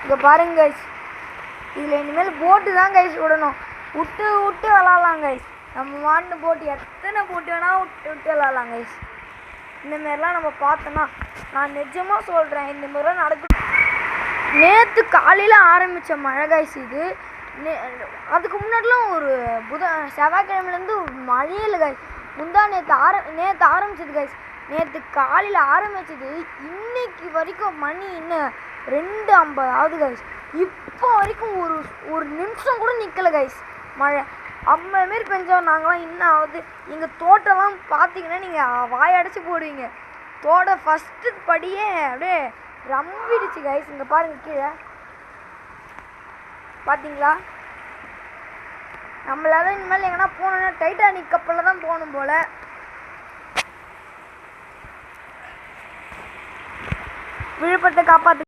இங்கே பாருங்க கைஸ், இதில் இனிமேல் போட்டு தான் கைஸ் விடணும். விட்டு விட்டு விளாட்லாம் கைஸ். நம்ம மாட்டு போட்டு எத்தனை போட்டு வேணால் விட்டு விட்டு விளாட்லாம் கைஸ். இந்தமாரிலாம் நம்ம பார்த்தோன்னா நான் நிஜமாக சொல்கிறேன், இந்தமாரிலாம் நடக்கும். நேற்று காலையில் ஆரம்பித்த மழை கைஸ் இது. அதுக்கு முன்னாடிலாம் ஒரு செவ்வாய்க்கிழமையிலேருந்து மழையே இல்லை கைஸ். நேற்று ஆரம்பிச்சது கைஸ். நேற்று காலையில் ஆரம்பிச்சது இன்னைக்கு வரைக்கும் மணி இன்னும் 2:50 ஆகுது கைஸ். இப்போ வரைக்கும் ஒரு நிமிஷம் கூட நிற்கலை கைஸ் மழை. அம்மமாரி பெஞ்சோம். நாங்களாம் இன்னும் ஆகுது. எங்கள் தோட்டம்லாம் பார்த்தீங்கன்னா நீங்கள் வாயடைச்சி போடுவீங்க. ஃபஸ்ட்டு படியே அப்படியே ரம்பிடுச்சு கைஸ். இங்கே பாருங்கள், கீழே பார்த்தீங்களா? நம்மளால இனிமேல் எங்கன்னா போனோன்னா டைட்டானிக் கப்பலில் தான் போகணும் போல். விழுப்புரத்தை காப்பாற்று.